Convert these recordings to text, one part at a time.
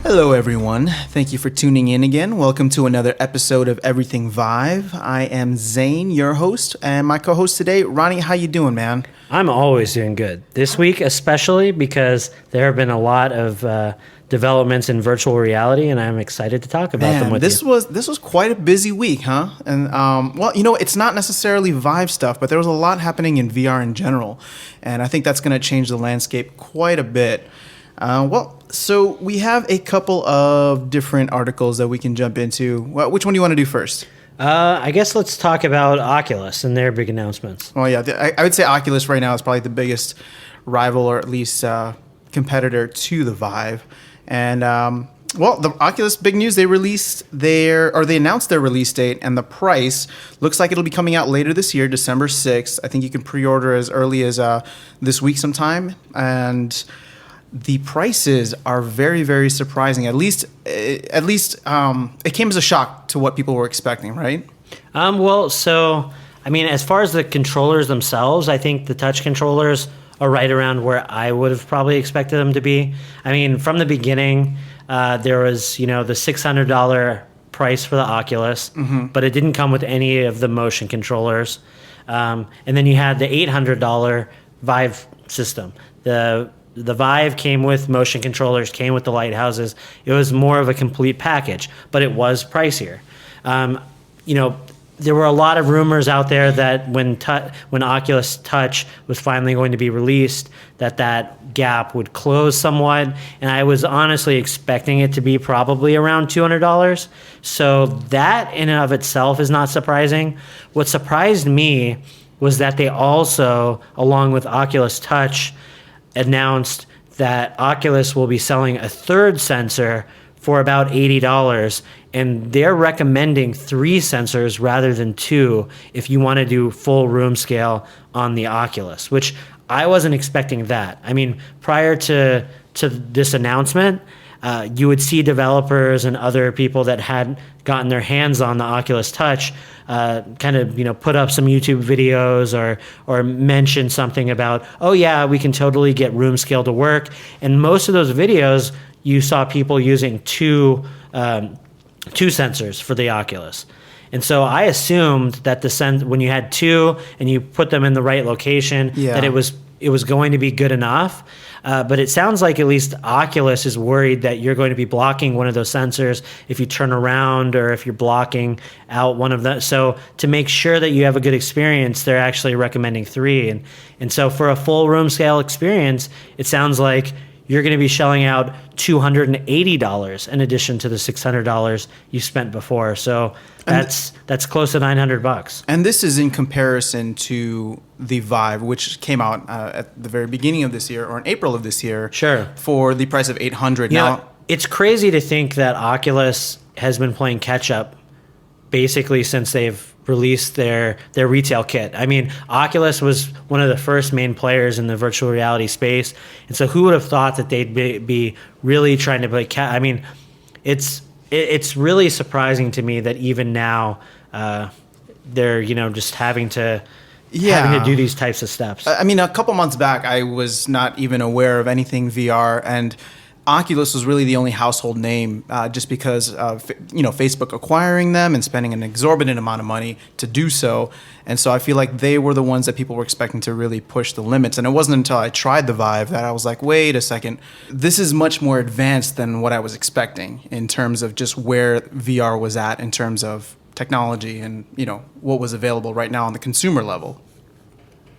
Hello, everyone. Thank you for tuning in again. Welcome to another episode of Everything Vive. I am Zane, your host, and my co-host today, Ronnie. How you doing, man? I'm always doing good. This week especially because there have been a lot of developments in virtual reality, and I'm excited to talk about them with you. This was quite a busy week, huh? And it's not necessarily Vive stuff, but there was a lot happening in VR in general, and I think that's going to change the landscape quite a bit. So we have a couple of different articles that we can jump into. Well, which one do you want to do first? I guess let's talk about Oculus and their big announcements. Well, yeah, I would say Oculus right now is probably the biggest rival, or at least competitor to the Vive. And the Oculus, big news, they announced their release date, and the price looks like it'll be coming out later this year, December 6th. I think you can pre-order as early as this week sometime, and the prices are very, very surprising. At least, it came as a shock to what people were expecting, right? As far as the controllers themselves, I think the touch controllers are right around where I would have probably expected them to be. I mean, from the beginning, there was, the $600 price for the Oculus, but it didn't come with any of the motion controllers. And then you had the $800 Vive system. The Vive came with motion controllers, came with the lighthouses. It was more of a complete package, but it was pricier. There were a lot of rumors out there that when Oculus Touch was finally going to be released, that gap would close somewhat, and I was honestly expecting it to be probably around $200. So that in and of itself is not surprising. What surprised me was that they also, along with Oculus Touch, announced that Oculus will be selling a third sensor for about $80, and they're recommending 3 sensors rather than 2 if you want to do full room scale on the Oculus, which I wasn't expecting that. I mean, prior to this announcement, you would see developers and other people that had gotten their hands on the Oculus Touch put up some YouTube videos or mention something about, oh yeah, we can totally get room scale to work. And most of those videos, you saw people using two sensors for the Oculus. And so I assumed that when you had 2 and you put them in the right location, that it was going to be good enough. But it sounds like at least Oculus is worried that you're going to be blocking one of those sensors if you turn around or if you're blocking out one of them. So to make sure that you have a good experience, they're actually recommending 3. And so for a full room scale experience, it sounds like you're going to be shelling out $280 in addition to the $600 you spent before. So that's close to $900. And this is in comparison to the Vive, which came out at the very beginning of this year, or in April of this year, sure, for the price of $800. Now, it's crazy to think that Oculus has been playing catch up basically since they've released their retail kit. I mean, Oculus was one of the first main players in the virtual reality space, and so who would have thought that they'd be really trying to play I mean, it's really surprising to me that even now they're just having to do these types of steps. I mean, a couple months back, I was not even aware of anything VR, and Oculus was really the only household name just because of Facebook acquiring them and spending an exorbitant amount of money to do so. And so I feel like they were the ones that people were expecting to really push the limits. And it wasn't until I tried the Vive that I was like, wait a second, this is much more advanced than what I was expecting in terms of just where VR was at in terms of technology and what was available right now on the consumer level.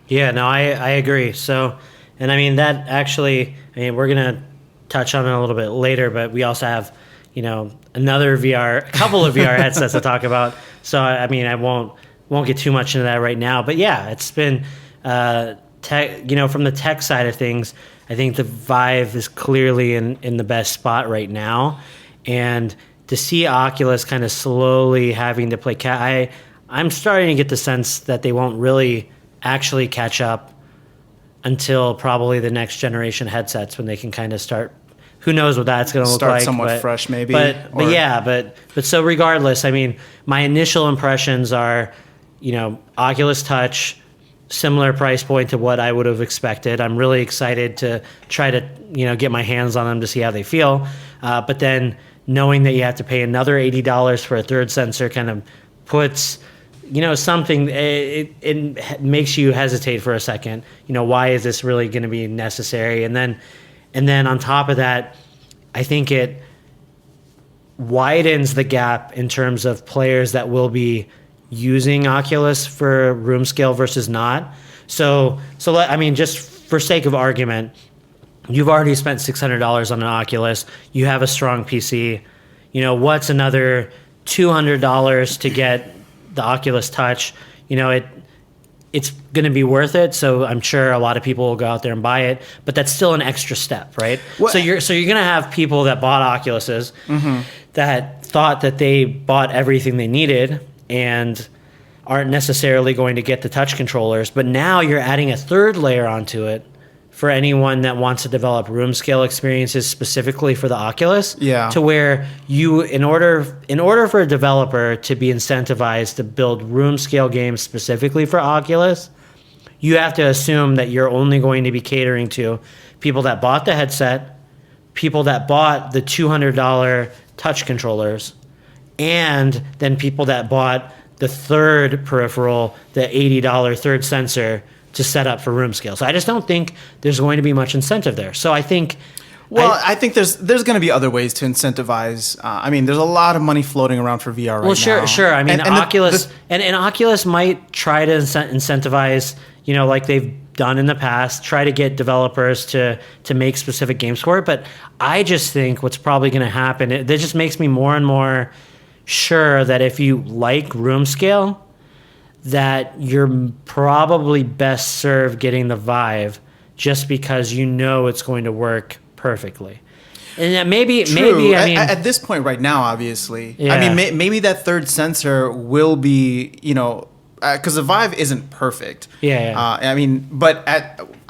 Yeah, no, I agree. So, and I mean that actually, we're gonna touch on it a little bit later, but we also have, a couple of VR headsets to talk about. So, I mean, I won't get too much into that right now. But yeah, it's been, from the tech side of things, I think the Vive is clearly in the best spot right now. And to see Oculus kind of slowly having to play I'm starting to get the sense that they won't really actually catch up until probably the next generation headsets when they can kind of start. Who knows what that's going to look like? Start somewhat fresh, maybe. But so regardless, I mean, my initial impressions are, Oculus Touch, similar price point to what I would have expected. I'm really excited to try to, get my hands on them to see how they feel. But then knowing that you have to pay another $80 for a third sensor kind of puts, something, it makes you hesitate for a second. Why is this really going to be necessary? And then on top of that, I think it widens the gap in terms of players that will be using Oculus for room scale versus not. So just for sake of argument, you've already spent $600 on an Oculus. You have a strong PC. What's another $200 to get the Oculus Touch? It's going to be worth it. So I'm sure a lot of people will go out there and buy it, but that's still an extra step, right? So you're going to have people that bought Oculuses that thought that they bought everything they needed and aren't necessarily going to get the touch controllers. But now you're adding a third layer onto it for anyone that wants to develop room scale experiences specifically for the Oculus. Yeah. To where you, in order for a developer to be incentivized to build room scale games specifically for Oculus, you have to assume that you're only going to be catering to people that bought the headset, people that bought the $200 touch controllers, and then people that bought the third peripheral, the $80 third sensor to set up for room scale. So I just don't think there's going to be much incentive there. So I think... I think there's going to be other ways to incentivize. There's a lot of money floating around for VR right now. Well, sure. Oculus and Oculus might try to incentivize, like they've done in the past, try to get developers to make specific games for it. But I just think what's probably going to happen, that just makes me more and more sure that if you like room scale, that you're probably best served getting the Vive just because it's going to work perfectly. And that maybe at this point right now, obviously, yeah. Maybe that third sensor will be, because the Vive isn't perfect. Yeah.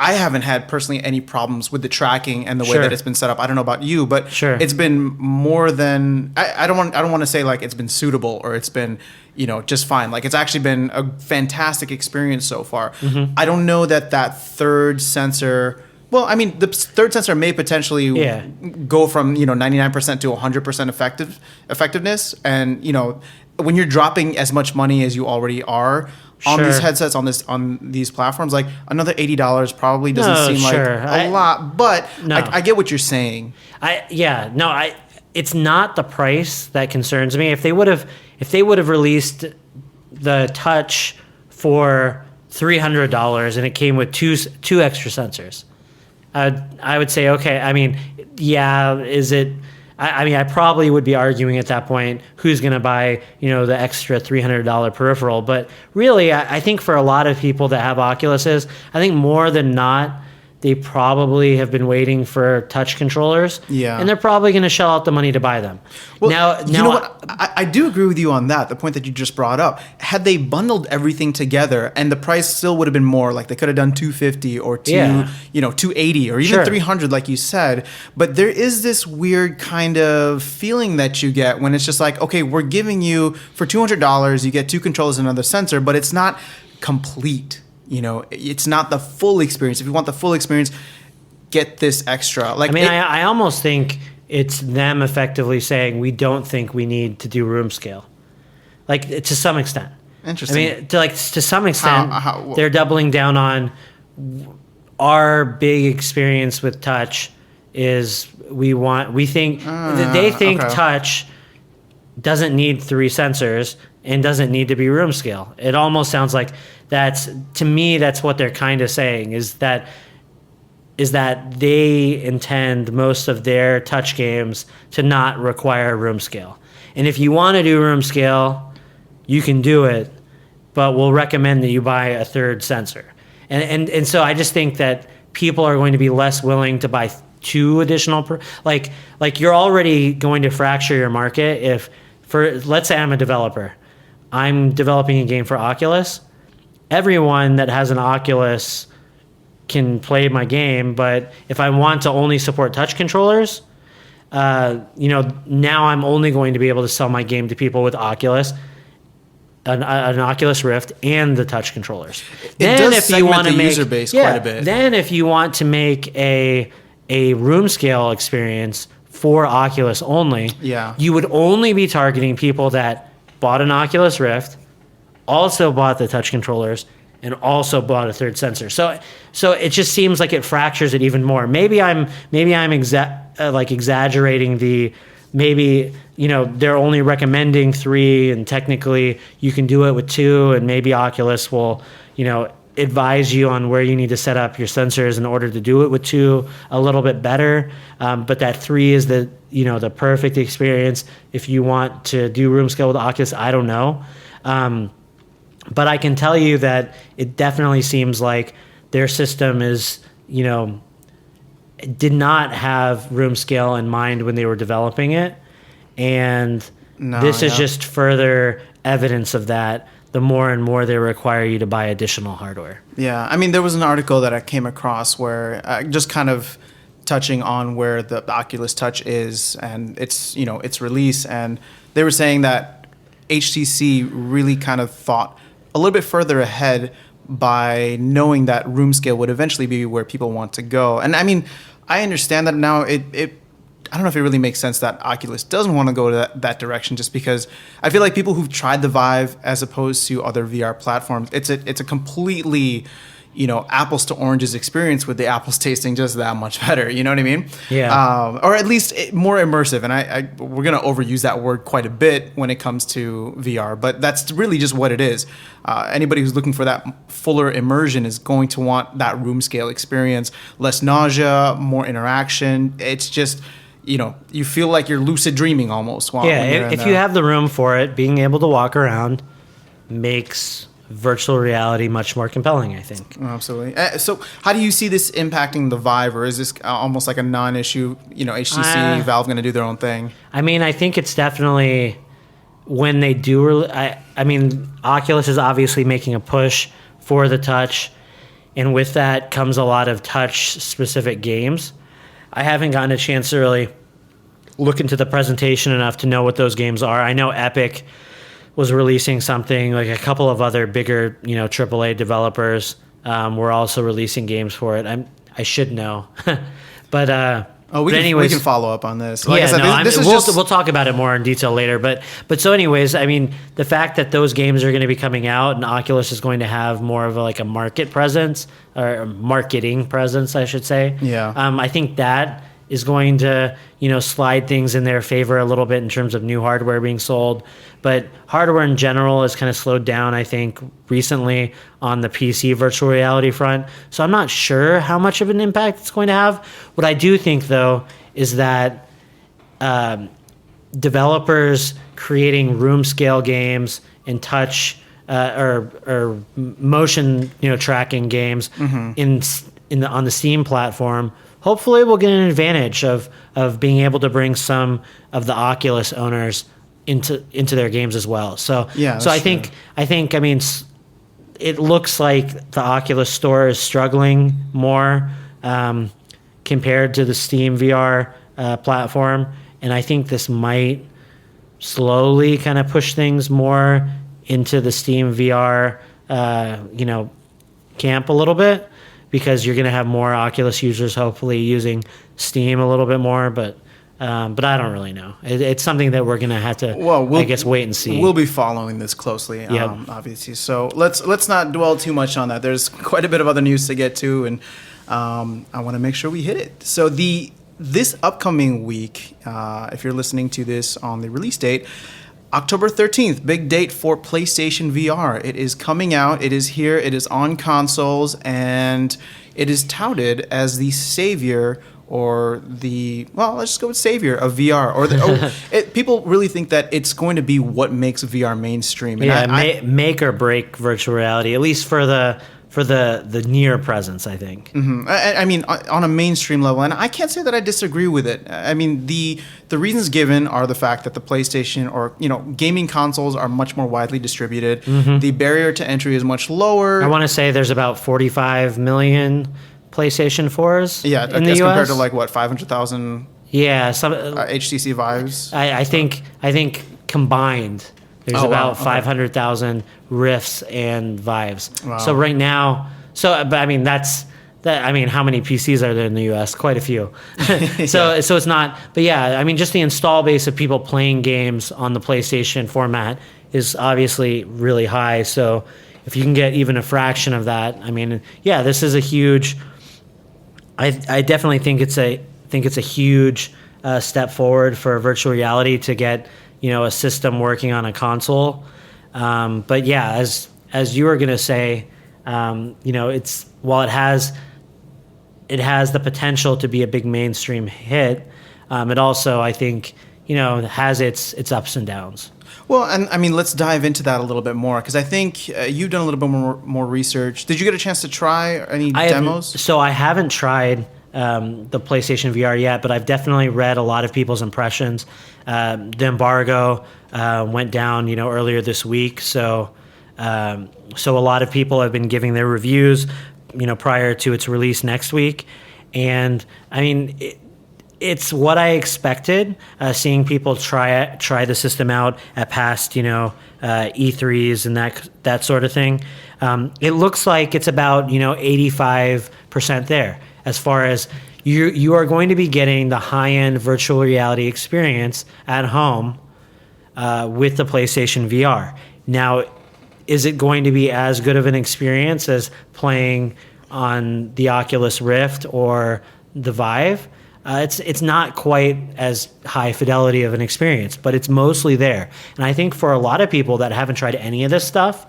I haven't had personally any problems with the tracking and the way that it's been set up. I don't know about you, but it's been more than I don't want to say like it's been suitable or it's been just fine. Like it's actually been a fantastic experience so far. Mm-hmm. I don't know that third sensor. Well, the third sensor may potentially go from 99% to 100% effectiveness, and when you're dropping as much money as you already are on these headsets on these platforms, like another $80 probably doesn't seem like a lot. But I get what you're saying. It's not the price that concerns me. If they would have released the Touch for $300 and it came with two extra sensors, I would say, okay. Is it? I probably would be arguing at that point who's going to buy, the extra $300 peripheral. But really, I think for a lot of people that have Oculuses, I think more than not, they probably have been waiting for touch controllers. Yeah. And they're probably going to shell out the money to buy them. Well, now you know what? I do agree with you on that, the point that you just brought up. Had they bundled everything together and the price still would have been more, like they could have done $250 or $280 or even $300 like you said. But there is this weird kind of feeling that you get when it's just like, okay, we're giving you, for $200, you get two controllers and another sensor, but it's not complete. It's not the full experience. If you want the full experience, get this extra. I almost think it's them effectively saying we don't think we need to do room scale, like to some extent. Interesting. To some extent, they're doubling down on our big experience with touch. They think touch doesn't need 3 sensors and doesn't need to be room scale. It almost sounds like that's what they're kind of saying is that they intend most of their touch games to not require room scale. And if you want to do room scale, you can do it, but we'll recommend that you buy a third sensor. And so I just think that people are going to be less willing to buy 2 additional like you're already going to fracture your market if, let's say I'm a developer. I'm developing a game for Oculus. Everyone that has an Oculus can play my game, but if I want to only support touch controllers, now I'm only going to be able to sell my game to people with Oculus, an Oculus Rift, and the touch controllers. Then if you want to make user base quite a bit. Then if you want to make a room scale experience for Oculus only, Yeah. you would only be targeting people that bought an Oculus Rift, also bought the touch controllers, and also bought a third sensor. So it just seems like it fractures it even more. Maybe I'm exaggerating the. Maybe, they're only recommending 3, and technically you can do it with 2, and maybe Oculus will, advise you on where you need to set up your sensors in order to do it with 2 a little bit better. But that 3 is the perfect experience if you want to do room scale with Oculus. I don't know. But I can tell you that it definitely seems like their system is, did not have room scale in mind when they were developing it. And this is just further evidence of that. The more and more they require you to buy additional hardware. Yeah, I mean, there was an article that I came across where just kind of touching on where the Oculus Touch is and its release, and they were saying that HTC really kind of thought a little bit further ahead by knowing that room scale would eventually be where people want to go. And I mean, I understand that now. I don't know if it really makes sense that Oculus doesn't want to go to that direction, just because I feel like people who've tried the Vive as opposed to other VR platforms, it's a completely, apples to oranges experience, with the apples tasting just that much better. You know what I mean? Yeah. Or at least more immersive. And we're going to overuse that word quite a bit when it comes to VR, but that's really just what it is. Anybody who's looking for that fuller immersion is going to want that room scale experience, less nausea, more interaction. It's just, you feel like you're lucid dreaming almost. When if you have the room for it, being able to walk around makes virtual reality much more compelling, I think. Absolutely. So how do you see this impacting the Vive, or is this almost like a non-issue? HTC, Valve going to do their own thing? I mean, I think it's definitely when they do. I mean, Oculus is obviously making a push for the Touch, and with that comes a lot of touch-specific games. I haven't gotten a chance to really look into the presentation enough to know what those games are. I know Epic was releasing something, like a couple of other bigger, AAA developers were also releasing games for it. I should know, but we can follow up on this. Like I said, we'll talk about it more in detail later. But so anyways, I mean, the fact that those games are going to be coming out and Oculus is going to have more of a market presence, or marketing presence, I should say. Yeah. I think that is going to, slide things in their favor a little bit in terms of new hardware being sold. But hardware in general has kind of slowed down, I think, recently on the PC virtual reality front. So I'm not sure how much of an impact it's going to have. What I do think, though, is that developers creating room scale games and touch or motion tracking games on the Steam platform, hopefully we'll get an advantage of being able to bring some of the Oculus owners into their games as well. So I think I mean, it looks like the Oculus store is struggling more compared to the Steam VR platform, and I think this might slowly kind of push things more into the Steam VR camp a little bit, because you're going to have more Oculus users hopefully using Steam a little bit more, but I don't really know. It's something that we're going to have to, I guess, wait and see. We'll be following this closely, obviously. So let's not dwell too much on that. There's quite a bit of other news to get to, and I want to make sure we hit it. So this upcoming week, if you're listening to this on the release date, October 13th, big date for PlayStation VR. It is coming out. It is here. It is on consoles, and it is touted as the savior, or let's just go with savior of VR. People really think that it's going to be what makes VR mainstream. And make or break virtual reality, at least for the near presence, I think. Mm-hmm. I mean, on a mainstream level, and I can't say that I disagree with it. I mean, the reasons given are the fact that the PlayStation, or gaming consoles, are much more widely distributed. Mm-hmm. The barrier to entry is much lower. I want to say there's about 45 million PlayStation 4s. Yeah, in the US, compared to 500,000. Yeah, HTC Vives. I think combined, there's about 500,000 Rifts and Vives. Wow. So right now, but I mean, that's I mean, how many PCs are there in the U.S.? Quite a few. So it's not. But yeah, I mean, just the install base of people playing games on the PlayStation format is obviously really high. So if you can get even a fraction of that, I mean, yeah, this is a huge. I definitely think it's a huge step forward for virtual reality to get a system working on a console. But yeah, as you were gonna say, it's while it has the potential to be a big mainstream hit, it also, I think, has its ups and downs. Well, and I mean, let's dive into that a little bit more, because I think you've done a little bit more research. Did you get a chance to try any demos? So I haven't tried the PlayStation VR yet, but I've definitely read a lot of people's impressions. The embargo went down, earlier this week, so a lot of people have been giving their reviews, prior to its release next week, and I mean, it's what I expected. Seeing people try the system out at past, E3s and that sort of thing. It looks like it's about 85% there, as far as you are going to be getting the high-end virtual reality experience at home with the PlayStation VR. Now, is it going to be as good of an experience as playing on the Oculus Rift or the Vive? It's not quite as high fidelity of an experience, but it's mostly there. And I think for a lot of people that haven't tried any of this stuff,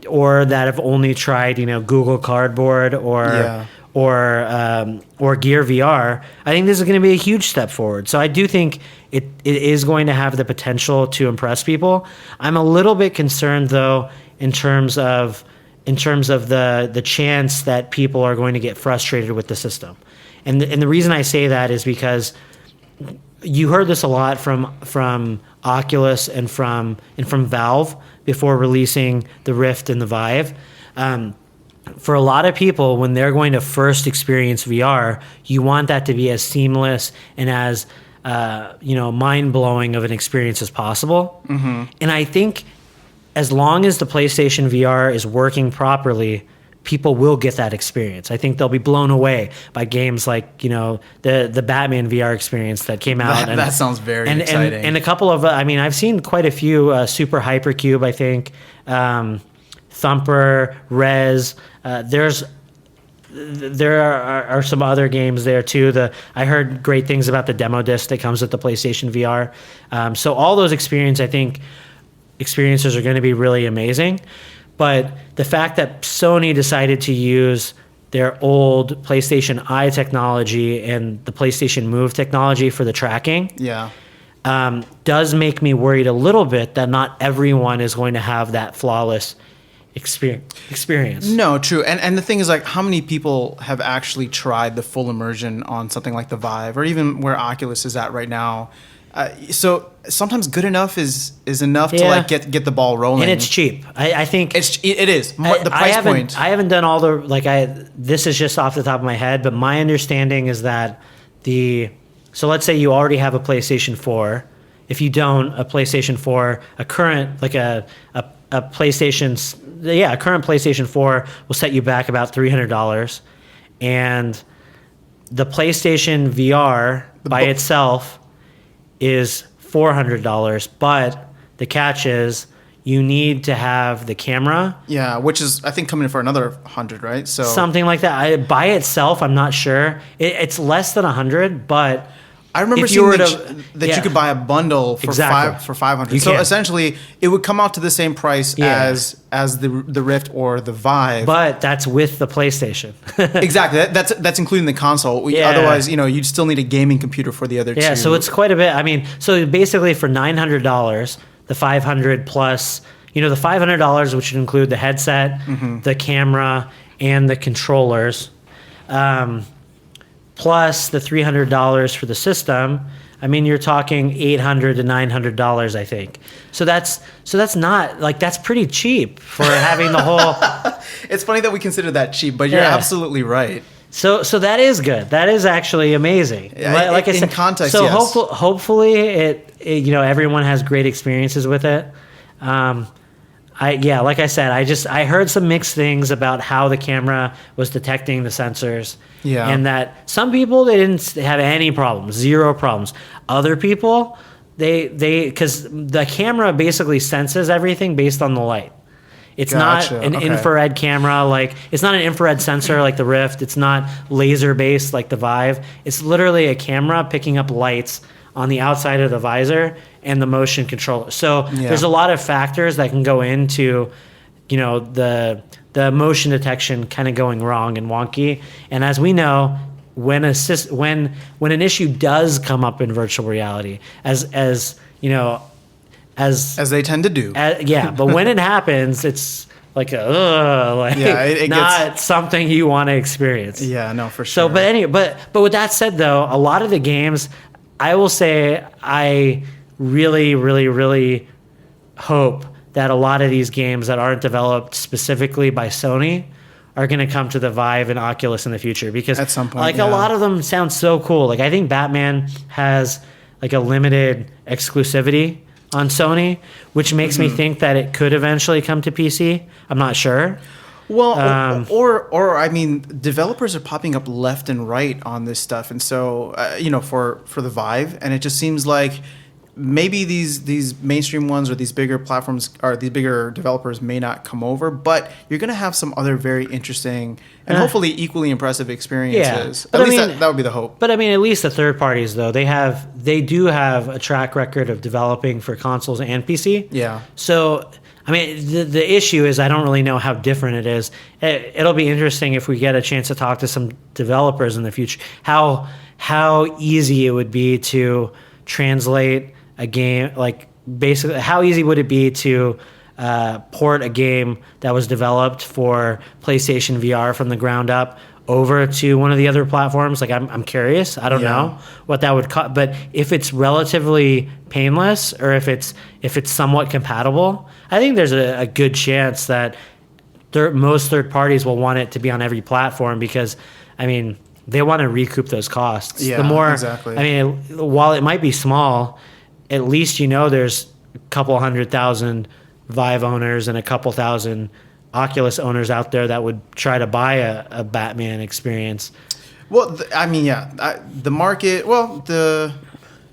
or that have only tried, Google Cardboard or Gear VR, I think this is going to be a huge step forward. So I do think it is going to have the potential to impress people. I'm a little bit concerned, though, in terms of the chance that people are going to get frustrated with the system. And the reason I say that is because you heard this a lot from Oculus and from Valve before releasing the Rift and the Vive. For a lot of people, when they're going to first experience VR, you want that to be as seamless and as mind-blowing of an experience as possible. Mm-hmm. And I think as long as the PlayStation VR is working properly, people will get that experience. I think they'll be blown away by games like, the Batman VR experience that came out. That sounds very exciting. And a couple of, I've seen quite a few, Super Hypercube, I think, Thumper, Rez. There are some other games there too. I heard great things about the demo disc that comes with the PlayStation VR. So all those experiences are going to be really amazing. But the fact that Sony decided to use their old PlayStation Eye technology and the PlayStation Move technology for the tracking, does make me worried a little bit that not everyone is going to have that flawless experience. No, true. And the thing is, like, how many people have actually tried the full immersion on something like the Vive, or even where Oculus is at right now? So sometimes good enough is enough to get the ball rolling, and it's cheap. I think it is the price point. I haven't done all the this is just off the top of my head, but my understanding is that so let's say you already have a PlayStation 4. If you don't, a PlayStation 4, a current PlayStation, a current PlayStation 4 will set you back about $300, and the PlayStation VR by itself is $400, but the catch is you need to have the camera. Yeah, which is, I think, coming in for another 100, right? So something like that. By itself, I'm not sure. It's less than 100, but I remember seeing that you could buy a bundle for for $500. So essentially, it would come out to the same price as the Rift or the Vive. But that's with the PlayStation. Exactly. That's including the console. Otherwise, you'd still need a gaming computer for the other two. Yeah. So it's quite a bit. So basically for $900, the $500 plus, the $500, which would include the headset, the camera, and the controllers. Plus the $300 for the system, you're talking $800 to $900, I think. So that's not that's pretty cheap for having the whole. It's funny that we consider that cheap, but you're absolutely right. So that is good. That is actually amazing. Like I said, in context. So yes. hopefully it everyone has great experiences with it. Like I said, I heard some mixed things about how the camera was detecting the sensors. Yeah. And that some people, they didn't have any problems, zero problems. Other people, because the camera basically senses everything based on the light. It's Gotcha. not an Okay. infrared camera, like it's not an infrared sensor like the Rift. It's not laser based like the Vive. It's literally a camera picking up lights on the outside of the visor and the motion controller. So there's a lot of factors that can go into, the motion detection kind of going wrong and wonky. And as we know, when an issue does come up in virtual reality, as they tend to do. But when it happens, it's like it not gets something you want to experience. Yeah, no, for sure. So, but anyway, but with that said, though, a lot of the games, I will say, I really, really, really hope that a lot of these games that aren't developed specifically by Sony are going to come to the Vive and Oculus in the future, because at some point, a lot of them sound so cool. Like I think Batman has like a limited exclusivity on Sony, which makes me think that it could eventually come to PC. I'm not sure. Well, or I mean, developers are popping up left and right on this stuff, and so for the Vive, and it just seems like maybe these mainstream ones or these bigger platforms or these bigger developers may not come over, but you're going to have some other very interesting and hopefully equally impressive experiences. Yeah. At least that would be the hope. But I mean, at least the third parties, though, they do have a track record of developing for consoles and PC. Yeah. So, I mean, the issue is I don't really know how different it is. It'll be interesting if we get a chance to talk to some developers in the future, how easy it would be to translate a game, like basically how easy would it be to port a game that was developed for PlayStation VR from the ground up over to one of the other platforms. Like I'm curious. I don't know what that would cost, but if it's relatively painless or if it's somewhat compatible, I think there's a good chance that most third parties will want it to be on every platform, because I mean they want to recoup those costs. Yeah, the more, exactly. I mean, while it might be small, at least there's a couple 100,000 Vive owners and a couple thousand Oculus owners out there that would try to buy a Batman experience. Well, the market. Well,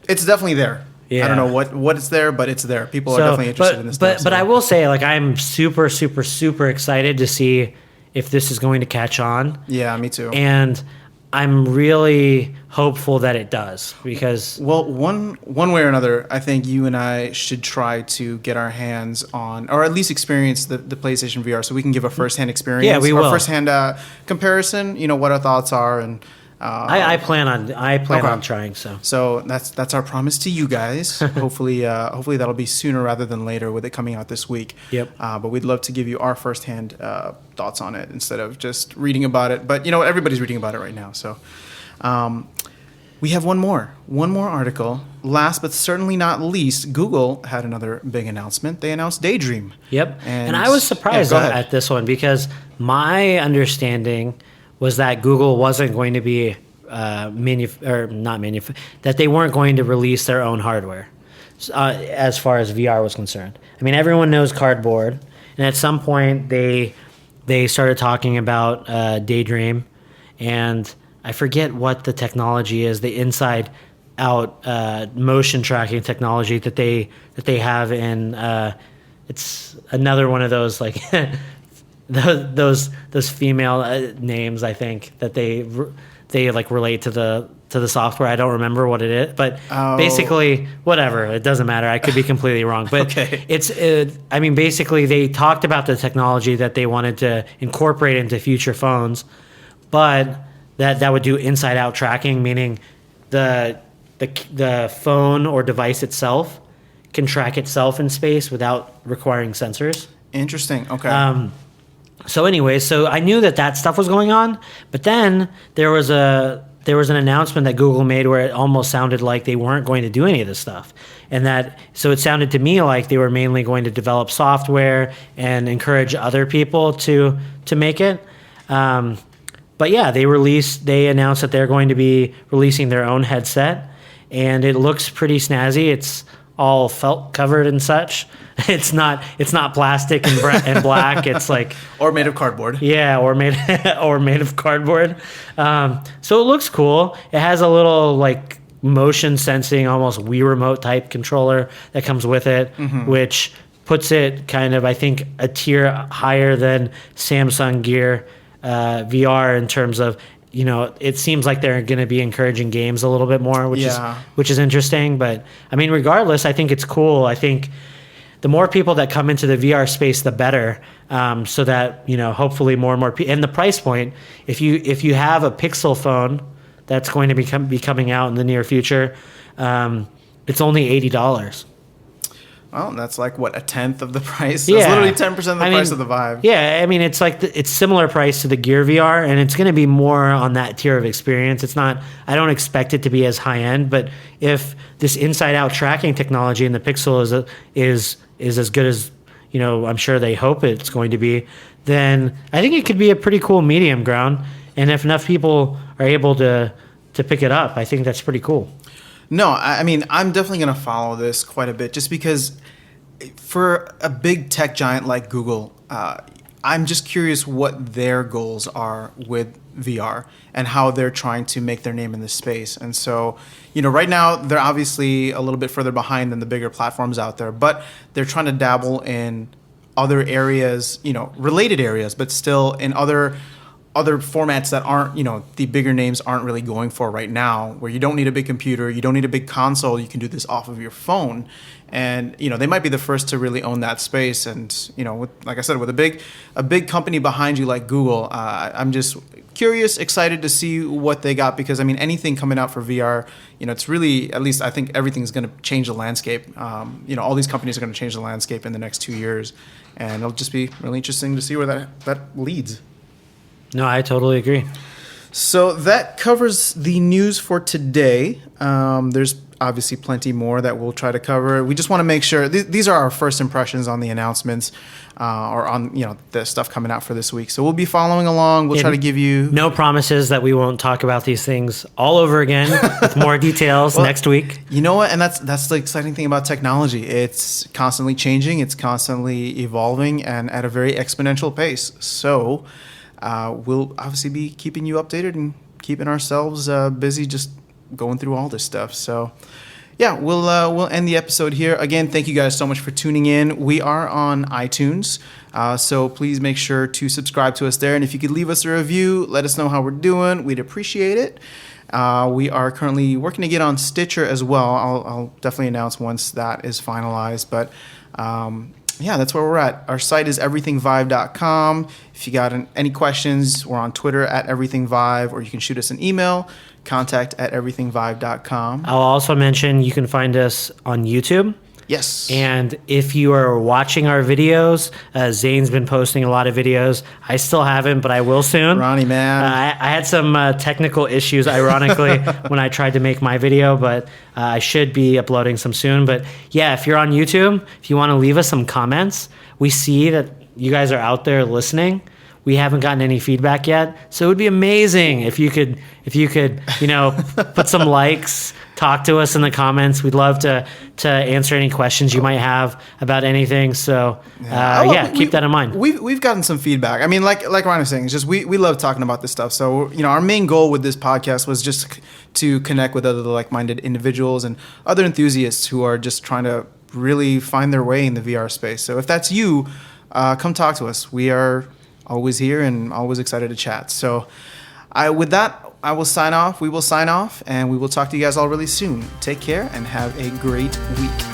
it's definitely there. Yeah. I don't know what it's there, but it's there. People are definitely interested in this stuff. But I will say, like, I'm super, super, super excited to see if this is going to catch on. Yeah, me too. And I'm really hopeful that it does, because one way or another, I think you and I should try to get our hands on, or at least experience the PlayStation VR, so we can give a first-hand experience. Yeah, we will. First-hand comparison. What our thoughts are, and I plan on trying. So that's our promise to you guys. Hopefully that'll be sooner rather than later with it coming out this week. Yep. But we'd love to give you our firsthand thoughts on it instead of just reading about it. But everybody's reading about it right now. So we have one more article. Last but certainly not least, Google had another big announcement. They announced Daydream. Yep. And I was surprised at this one, because my understanding was that Google wasn't going to be that they weren't going to release their own hardware as far as VR was concerned. I mean, everyone knows Cardboard, and at some point they started talking about Daydream, and I forget what the technology is, the inside out motion tracking technology that they have in it's another one of those like those female names, I think, that they like relate to the software. I don't remember what it is, but basically, whatever. It doesn't matter. I could be completely wrong, but okay. I mean, basically, they talked about the technology that they wanted to incorporate into future phones, but that would do inside out tracking, meaning the phone or device itself can track itself in space without requiring sensors. Interesting. Okay. So anyway, so I knew that stuff was going on, but then there was an announcement that Google made where it almost sounded like they weren't going to do any of this stuff, so it sounded to me like they were mainly going to develop software and encourage other people to make it. But yeah, they announced that they're going to be releasing their own headset, and it looks pretty snazzy. It's all felt covered and such. It's not plastic and black. It's like or made of cardboard. Yeah, or made of cardboard. So it looks cool. It has a little like motion sensing, almost Wii remote type controller that comes with it, which puts it kind of, I think, a tier higher than Samsung Gear VR in terms of, it seems like they're going to be encouraging games a little bit more, which is interesting. But I mean, regardless, I think it's cool. I think the more people that come into the VR space, the better. So that, hopefully more and more people. And the price point, if you have a Pixel phone that's going to be coming out in the near future, it's only $80. Well, that's like what, a tenth of the price? It's literally 10% of the price of the Vive. Yeah, I mean, it's like it's similar price to the Gear VR, and it's going to be more on that tier of experience. It's not. I don't expect it to be as high end, but if this inside-out tracking technology in the Pixel is as good as I'm sure they hope it's going to be, then I think it could be a pretty cool medium ground. And if enough people are able to pick it up, I think that's pretty cool. No, I mean, I'm definitely going to follow this quite a bit just because for a big tech giant like Google, I'm just curious what their goals are with VR and how they're trying to make their name in this space. And so, right now they're obviously a little bit further behind than the bigger platforms out there, but they're trying to dabble in other areas, related areas, but still in other formats that aren't, the bigger names aren't really going for right now, where you don't need a big computer, you don't need a big console, you can do this off of your phone. And, they might be the first to really own that space. And, like I said, with a big company behind you like Google, I'm just curious, excited to see what they got, because, I mean, anything coming out for VR, it's really, at least I think everything's going to change the landscape. All these companies are going to change the landscape in the next 2 years. And it'll just be really interesting to see where that leads. No, I totally agree. So that covers the news for today. There's obviously plenty more that we'll try to cover. We just want to make sure these are our first impressions on the announcements or on the stuff coming out for this week. So we'll be following along. We'll try to give you no promises that we won't talk about these things all over again with more details next week. You know what? And that's the exciting thing about technology. It's constantly changing. It's constantly evolving and at a very exponential pace. So we'll obviously be keeping you updated and keeping ourselves busy just going through all this stuff. So, yeah, we'll end the episode here. Again, thank you guys so much for tuning in. We are on iTunes, so please make sure to subscribe to us there. And if you could leave us a review, let us know how we're doing. We'd appreciate it. We are currently working to get on Stitcher as well. I'll definitely announce once that is finalized. But yeah, that's where we're at. Our site is everythingvive.com. If you got any questions, we're on Twitter at everythingvive, or you can shoot us an email, contact@everythingvive.com. I'll also mention you can find us on YouTube. Yes. And if you are watching our videos, Zane's been posting a lot of videos. I still haven't, but I will soon. Ronnie, man. I had some technical issues, ironically, when I tried to make my video, but I should be uploading some soon. But yeah, if you're on YouTube, if you want to leave us some comments, we see that you guys are out there listening. We haven't gotten any feedback yet, so it would be amazing if you could, put some likes, talk to us in the comments. We'd love to answer any questions you might have about anything. So keep that in mind. We've gotten some feedback. I mean, like Ryan was saying, it's just we love talking about this stuff. So our main goal with this podcast was just to connect with other like-minded individuals and other enthusiasts who are just trying to really find their way in the VR space. So if that's you, come talk to us. We are always here and always excited to chat. So with that, I will sign off. We will sign off, and we will talk to you guys all really soon. Take care and have a great week.